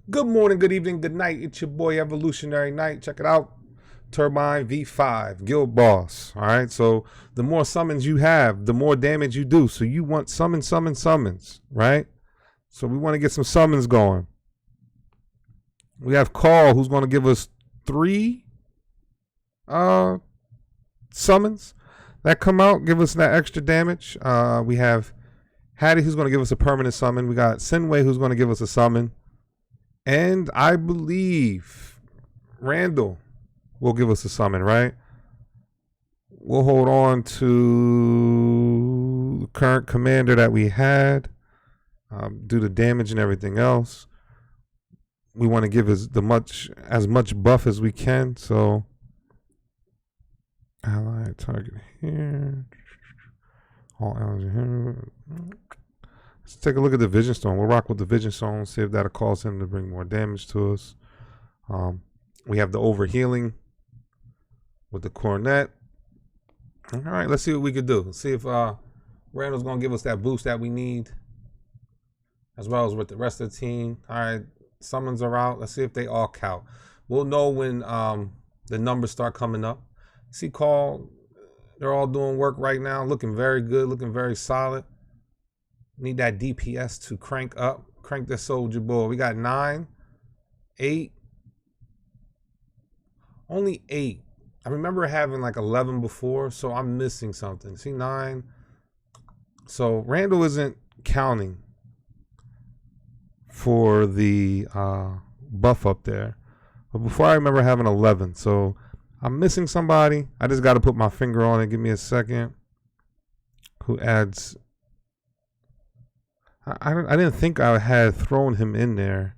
Good morning, good evening, good night. It's your boy Evolutionary Knight. Check it out. Turbine V5, Guild Boss. All right. So the more summons you have, the more damage you do. So you want summons, right? So we want to get some summons going. We have Call, who's going to give us 3 summons that come out, give us that extra damage. We have Hattie, who's going to give us a permanent summon. We got Sinway, who's going to give us a summon. And I believe Randall will give us a summon, right? We'll hold on to the current commander that we had, do the damage and everything else. We want to give as much buff as we can. So, ally target here. All allies here. Let's take a look at the Vision Stone. We'll rock with the Vision Stone, see if that'll cause him to bring more damage to us. We have the overhealing with the Cornet. All right, let's see what we could do. Let's see if Randall's going to give us that boost that we need, as well as with the rest of the team. All right, summons are out. Let's see if they all count. We'll know when the numbers start coming up. See, Call, they're all doing work right now, looking very good, looking very solid. Need that DPS to crank this soldier boy. We got 9, 8, only 8. I remember having like 11 before, so I'm missing something. See, 9. So Randall isn't counting for the buff up there. But before I remember having 11, so I'm missing somebody. I just got to put my finger on it. Give me a second. Who adds? I didn't think I had thrown him in there,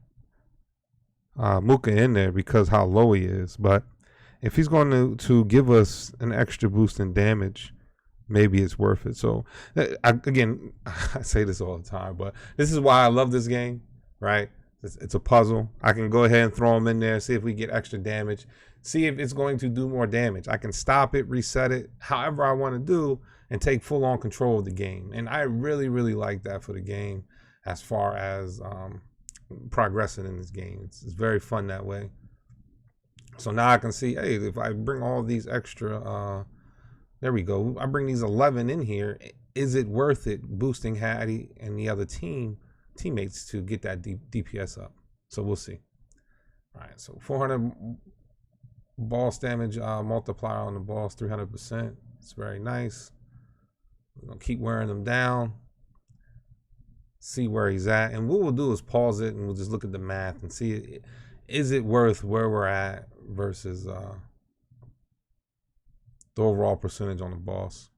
Muka in there, because how low he is. But if he's going to give us an extra boost in damage, maybe it's worth it. So I say this all the time, but this is why I love this game, right? It's a puzzle. I can go ahead and throw him in there, see if we get extra damage, see if it's going to do more damage. I can stop it, reset it, however I want to do, and take full on control of the game. And I really, really like that for the game as far as progressing in this game. It's very fun that way. So now I can see, hey, if I bring all these extra, there we go. I bring these 11 in here. Is it worth it boosting Hattie and the other teammates to get that DPS up? So we'll see. All right, so 400 boss damage multiplier on the boss, 300%. It's very nice. We're gonna keep wearing them down, see where he's at, and what we'll do is pause it and we'll just look at the math and see, is it worth where we're at versus the overall percentage on the boss.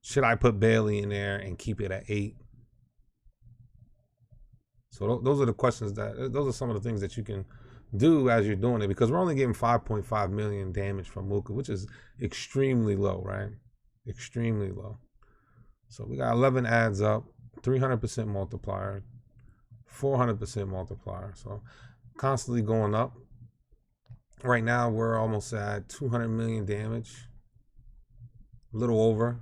Should I put Bailey in there and keep it at 8? So those are the questions those are some of the things that you can do as you're doing it, because we're only getting 5.5 million damage from Muka, which is extremely low, right? Extremely low. So we got 11 adds up, 300% multiplier, 400% multiplier. So constantly going up. Right now we're almost at 200 million damage, a little over.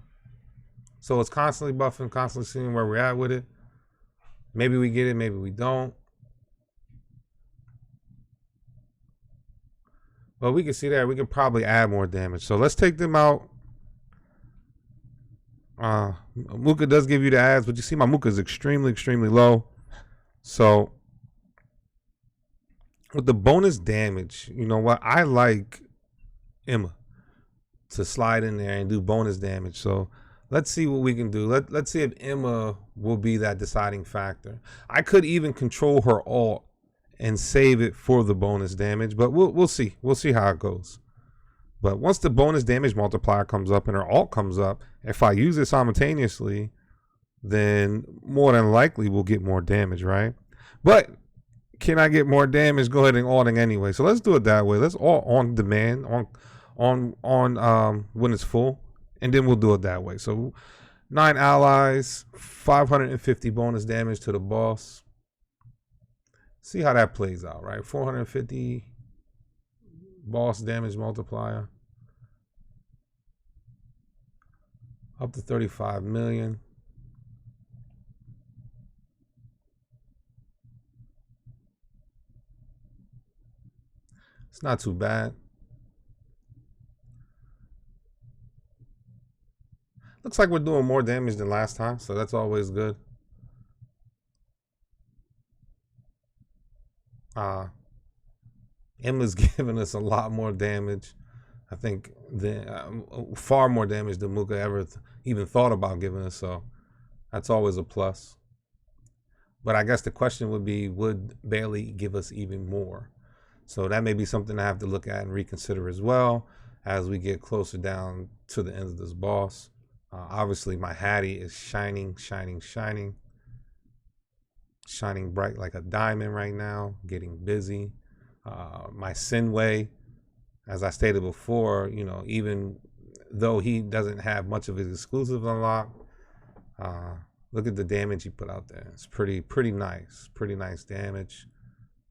So it's constantly buffing, constantly seeing where we're at with it. Maybe we get it, maybe we don't. But we can see that we can probably add more damage. So let's take them out. Muka does give you the ads, but you see my Muka is extremely, extremely low. So with the bonus damage, you know what? I like Emma to slide in there and do bonus damage. So let's see what we can do. Let's see if Emma will be that deciding factor. I could even control her ult and save it for the bonus damage, but we'll see. We'll see how it goes. But once the bonus damage multiplier comes up and her ult comes up, if I use it simultaneously, then more than likely we'll get more damage, right? But can I get more damage? Go ahead and ulting anyway. So let's do it that way. Let's ult on demand, on when it's full, and then we'll do it that way. So 9 allies, 550 bonus damage to the boss. See how that plays out, right? 450 boss damage multiplier. Up to 35 million. It's not too bad. Looks like we're doing more damage than last time, so that's always good. Emma's giving us a lot more damage. I think far more damage than Muka ever even thought about giving us, so that's always a plus. But I guess the question would be, would Bailey give us even more? So that may be something I have to look at and reconsider as well as we get closer down to the end of this boss. Obviously, my Hattie is shining, shining, shining. Shining bright like a diamond right now, getting busy. My Sinway, as I stated before, you know, even though he doesn't have much of his exclusive unlocked, look at the damage he put out there. It's pretty nice damage.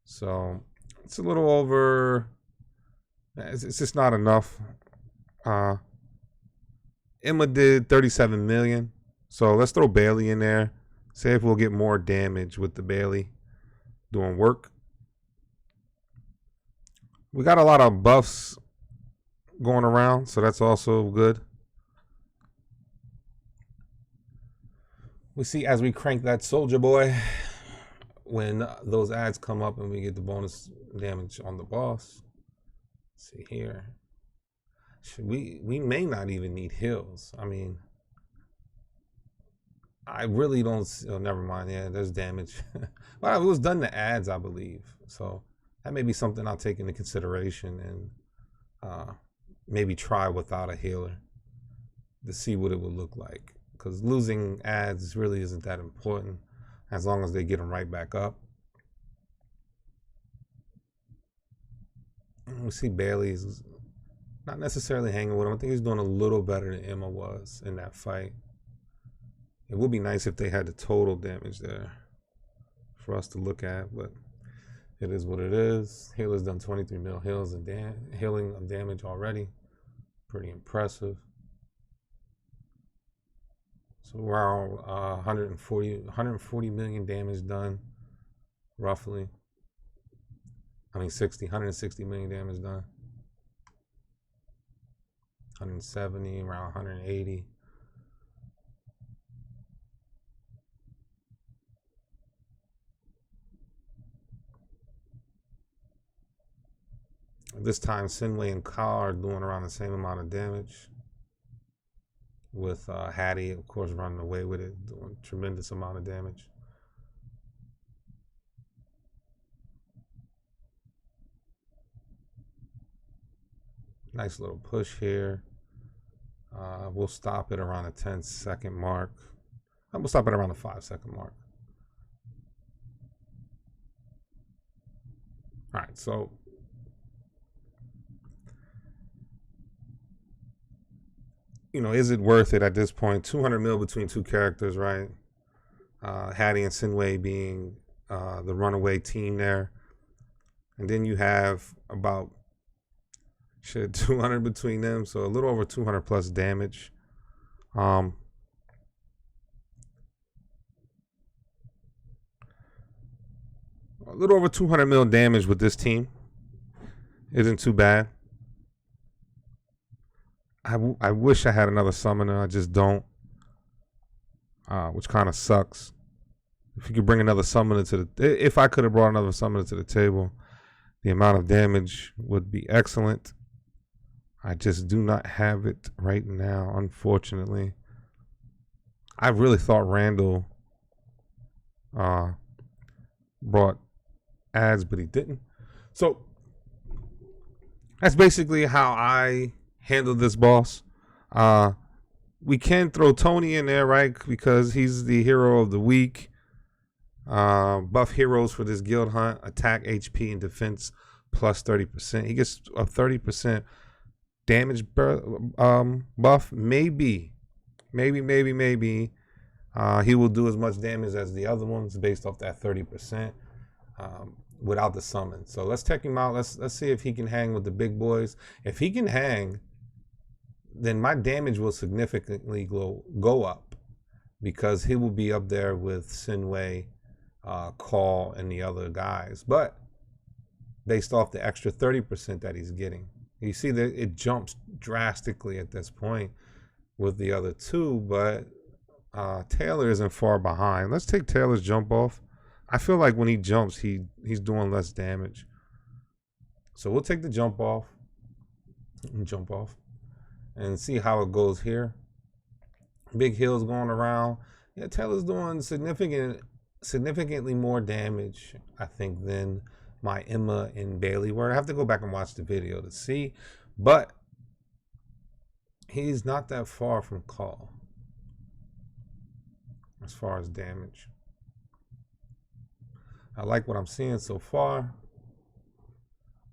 So it's a little over. It's just not enough. Emma did 37 million. So let's throw Bailey in there. See if we'll get more damage with the Bailey doing work. We got a lot of buffs going around, so that's also good. We see as we crank that Soldier Boy, when those ads come up and we get the bonus damage on the boss. Let's see here. We may not even need heals. I mean, I really don't. Oh, never mind. Yeah, there's damage. Well, it was done to ads, I believe. So that may be something I'll take into consideration and maybe try without a healer to see what it would look like. Because losing ads really isn't that important as long as they get them right back up. We see Bailey's not necessarily hanging with him. I think he's doing a little better than Emma was in that fight. It would be nice if they had the total damage there for us to look at, but it is what it is. Healer's done 23 mil heals and healing of damage already. Pretty impressive. So we're around 140 million damage done, roughly. I mean 160 million damage done. 170, around 180. This time, Sinway and Ka are doing around the same amount of damage. With Hattie, of course, running away with it, doing a tremendous amount of damage. Nice little push here. We'll stop it around the 10-second mark. We'll stop it around the 5-second mark. All right, so you know, is it worth it at this point? 200 mil between two characters, right? Hattie and Sinway being the runaway team there. And then you have about 200 between them, so a little over 200 plus damage. A little over 200 mil damage with this team. Isn't too bad. I wish I had another summoner. I just don't, which kind of sucks. If you could bring another summoner to the, if I could have brought another summoner to the table, the amount of damage would be excellent. I just do not have it right now, unfortunately. I really thought Randall brought ads, but he didn't. So that's basically how I handled this boss. We can throw Tony in there, right? Because he's the hero of the week. Buff heroes for this guild hunt: attack, HP, and defense plus 30%. He gets a 30% damage buff. Maybe he will do as much damage as the other ones based off that 30% without the summon. So let's check him out. Let's see if he can hang with the big boys. If he can hang, then my damage will significantly go up because he will be up there with Sinway, Call, and the other guys. But based off the extra 30% that he's getting. You see that it jumps drastically at this point with the other two, but Taylor isn't far behind. Let's take Taylor's jump off. I feel like when he jumps, he's doing less damage. So we'll take the jump off and see how it goes here. Big hills going around. Yeah, Taylor's doing significantly more damage, I think, than my Emma and Bailey were. I have to go back and watch the video to see, but he's not that far from Call as far as damage. I like what I'm seeing so far.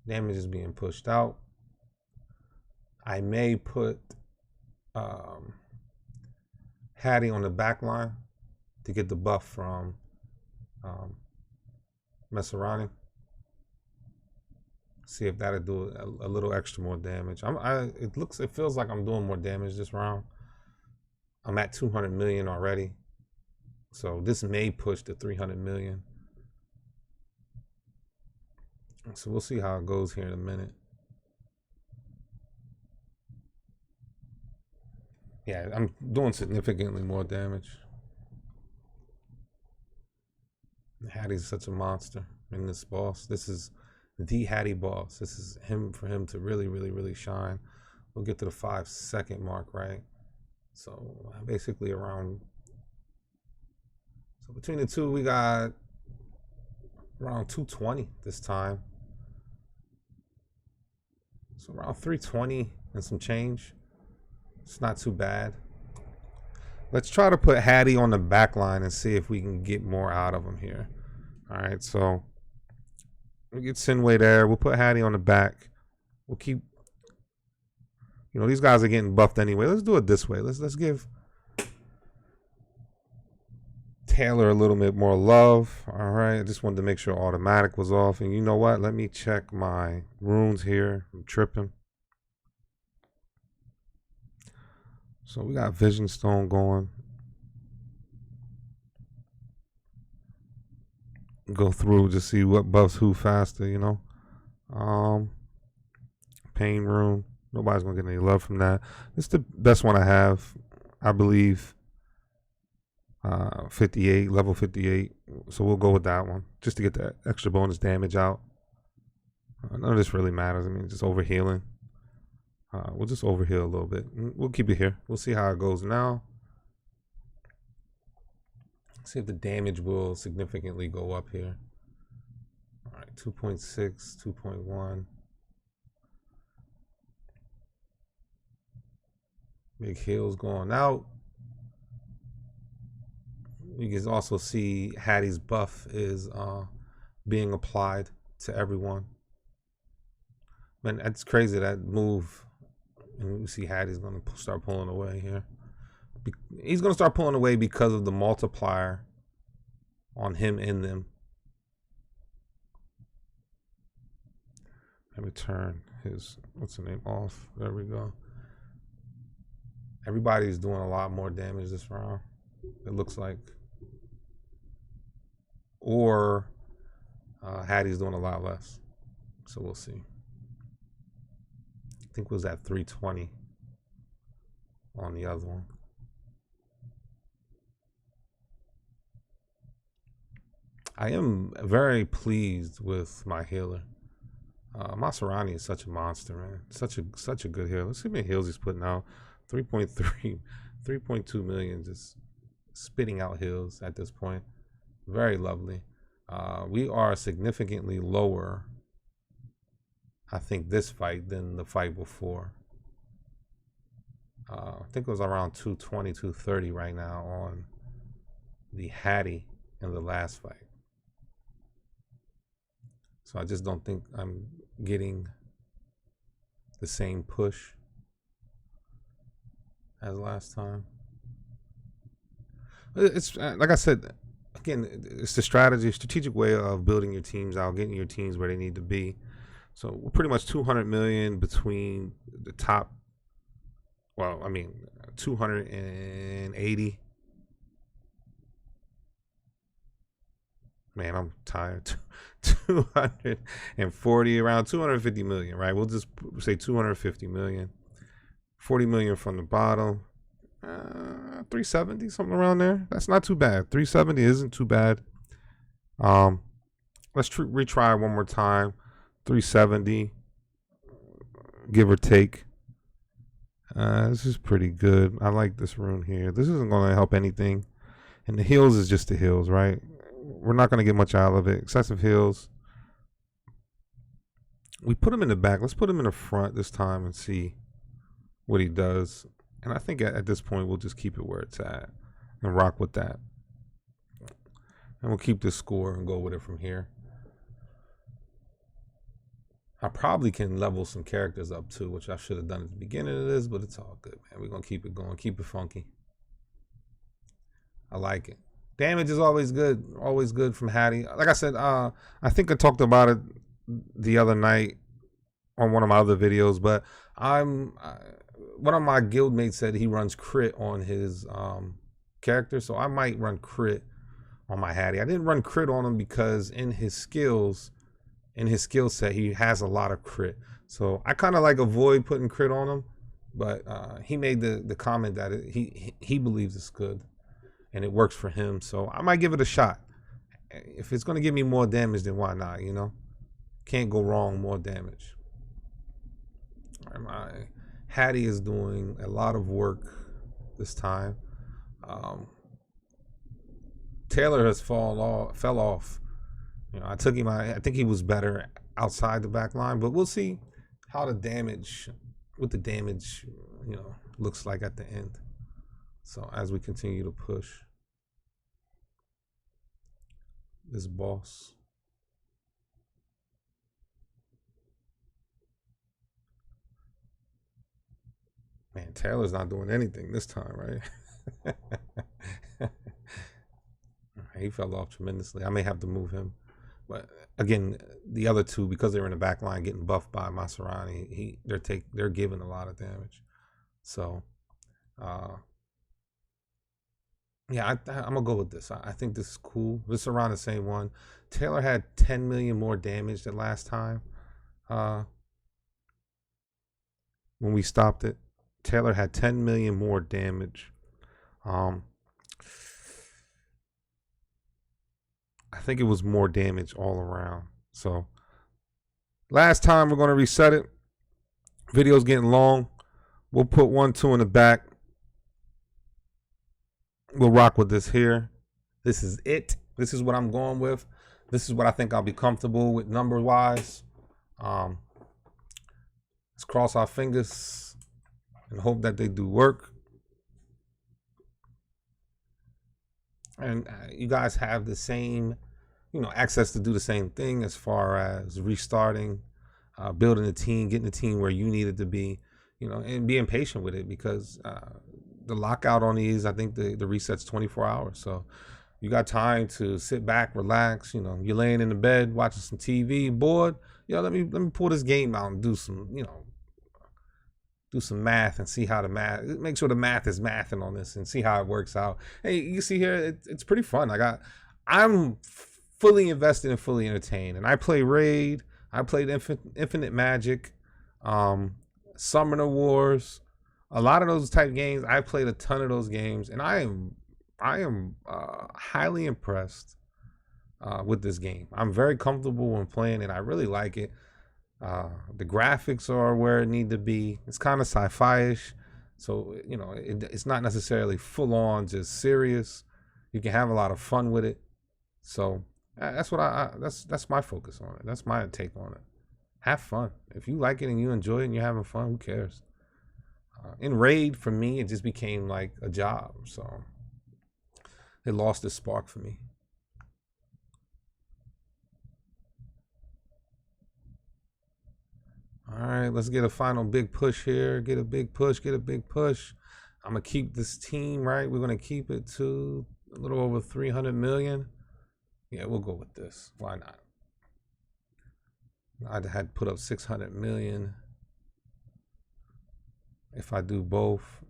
Damage is being pushed out. I may put Hattie on the back line to get the buff from Messerani. See if that'll do a little extra more damage. It feels like I'm doing more damage this round. I'm at 200 million already, so this may push to 300 million. So we'll see how it goes here in a minute. Yeah, I'm doing significantly more damage. Hattie's such a monster in this boss. This is the Hattie boss. This is for him to really, really, really shine. We'll get to the 5-second mark, right? So basically around. So between the two, we got around 220 this time. So around 320 and some change. It's not too bad. Let's try to put Hattie on the back line and see if we can get more out of him here. All right, so we get Sinway there. We'll put Hattie on the back. We'll keep, these guys are getting buffed anyway. Let's do it this way. Let's give Taylor a little bit more love. All right, I just wanted to make sure automatic was off. And you know what? Let me check my runes here. I'm tripping. So we got Vision Stone going. Go through to see what buffs who faster, Pain Rune. Nobody's gonna get any love from that. It's the best one I have, I believe. 58, level 58. So we'll go with that one just to get that extra bonus damage out. None of this really matters. I mean, just overhealing. We'll just overheal a little bit. We'll keep it here. We'll see how it goes now. See if the damage will significantly go up here. All right, 2.6, 2.1. Big heals going out. You can also see Hattie's buff is being applied to everyone. Man, that's crazy, that move. And you see Hattie's going to start pulling away here. He's going to start pulling away because of the multiplier on him and them. Let me turn his, what's the name, off. There we go. Everybody's doing a lot more damage this round, it looks like. Or Hattie's doing a lot less. So we'll see. I think it was at 320 on the other one. I am very pleased with my healer. Maserani is such a monster, man. Such a good healer. Let's see how many heals he's putting out. 3.3, 3.2 million, just spitting out heals at this point. Very lovely. We are significantly lower, I think, this fight than the fight before. I think it was around 220, 230 right now on the Hattie in the last fight. So I just don't think I'm getting the same push as last time. It's like I said, again, it's the strategic way of building your teams out, getting your teams where they need to be. So we're pretty much 200 million between the top. Well, I mean, 280. Man, I'm tired. 240, around 250 million, right? We'll just say 250 million. 40 million from the bottom. 370, something around there. That's not too bad. 370 isn't too bad. Let's retry one more time. 370, give or take. This is pretty good. I like this rune here. This isn't going to help anything. And the heals is just the heals, right? We're not going to get much out of it. Excessive heals. We put him in the back. Let's put him in the front this time and see what he does. And I think at this point, we'll just keep it where it's at and rock with that. And we'll keep this score and go with it from here. I probably can level some characters up too, which I should have done at the beginning of this, but it's all good, man. We're going to keep it going, keep it funky. I like it. Damage is always good from Hattie. Like I said, I think I talked about it the other night on one of my other videos, but one of my guildmates said he runs crit on his character, so I might run crit on my Hattie. I didn't run crit on him because in his skill set, he has a lot of crit. So I kind of like avoid putting crit on him, but he made the comment that he believes it's good and it works for him. So I might give it a shot. If it's going to give me more damage, then why not, you know? Can't go wrong, more damage. All right, my Hattie is doing a lot of work this time. Taylor has fell off. You know, I took him. I think he was better outside the back line, but we'll see how what the damage, you know, looks like at the end. So as we continue to push this boss. Man, Taylor's not doing anything this time, right? He fell off tremendously. I may have to move him. But again, the other two, because they're in the back line getting buffed by Maserani, they're giving a lot of damage. So yeah, I'm gonna go with this. I think this is cool. This is around the same one. Taylor had 10 million more damage than last time. When we stopped it, Taylor had 10 million more damage. I think it was more damage all around. So last time, we're going to reset it. Video's getting long. We'll put 1, 2 in the back. We'll rock with this here. This is it. This is what I'm going with. This is what I think I'll be comfortable with number-wise. Let's cross our fingers and hope that they do work. And you guys have the same, you know, access to do the same thing as far as restarting, building a team, getting the team where you need it to be, you know, and being patient with it, because the lockout on these, I think the reset's 24 hours. So you got time to sit back, relax. You know, you're laying in the bed watching some TV, bored. You know, let me pull this game out and do some, you know, do some math and see how make sure the math is mathing on this and see how it works out. Hey, you see here, it's pretty fun. I'm fully invested and fully entertained. And I play Raid. I played Infinite Magic, Summoner Wars, a lot of those type games. I played a ton of those games, and I am highly impressed with this game. I'm very comfortable when playing it. I really like it. The graphics are where it need to be. It's kind of sci-fi-ish, so you know it's not necessarily full on just serious. You can have a lot of fun with it. So that's what that's my focus on it. That's my take on it. Have fun. If you like it and you enjoy it and you're having fun, who cares? In Raid, for me, it just became like a job, so it lost its spark for me. All right, let's get a final big push here. Get a big push. I'm going to keep this team, right? We're going to keep it to a little over 300 million. Yeah, we'll go with this. Why not? I had put up 600 million. If I do both,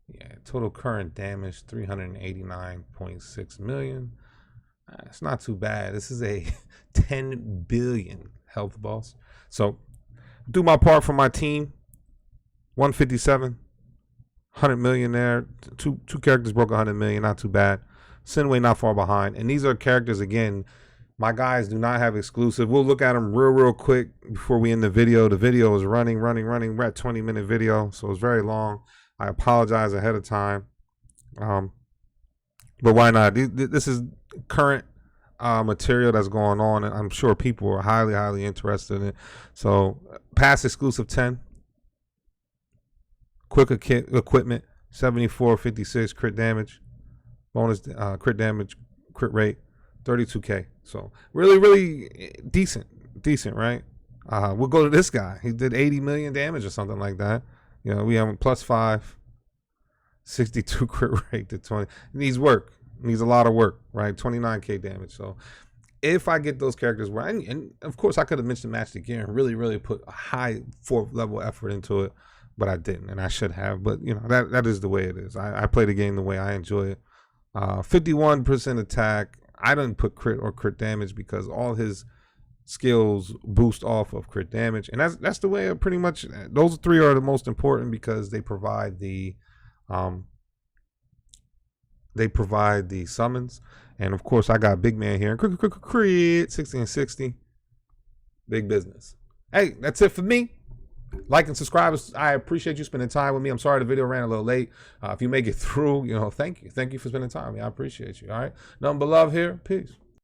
yeah, total current damage 389.6 million. It's not too bad. This is a 10 billion health boss. So do my part for my team. 157, 100 million there. Two characters broke 100 million. Not too bad. Sinway not far behind. And these are characters, again, my guys do not have exclusive. We'll look at them real quick before we end the video. The video is running. We're at 20-minute video, so it's very long. I apologize ahead of time. But why not? This is current material that's going on, and I'm sure people are highly interested in it. So, pass exclusive 10. Quick equipment, 74-56 crit damage. Bonus crit damage, crit rate, 32K. So, really decent, right? We'll go to this guy. He did 80 million damage or something like that. You know, we have him +5. 62 crit rate to 20. Needs work. Needs a lot of work, right? 29K damage. So if I get those characters right, and of course I could have mentioned match the gear and really put a high 4th level effort into it, but I didn't, and I should have. But you know, that is the way it is. I play the game the way I enjoy it. 51% attack. I didn't put crit or crit damage because all his skills boost off of crit damage, and that's the way. Pretty much those 3 are the most important because they provide the summons. And of course I got big man here, crit 60 and 60, big business. Hey, that's it for me. Like and subscribe. I appreciate you spending time with me. I'm sorry the video ran a little late. If you make it through, you know, thank you for spending time with me. I appreciate you. All right, nothing but love here. Peace.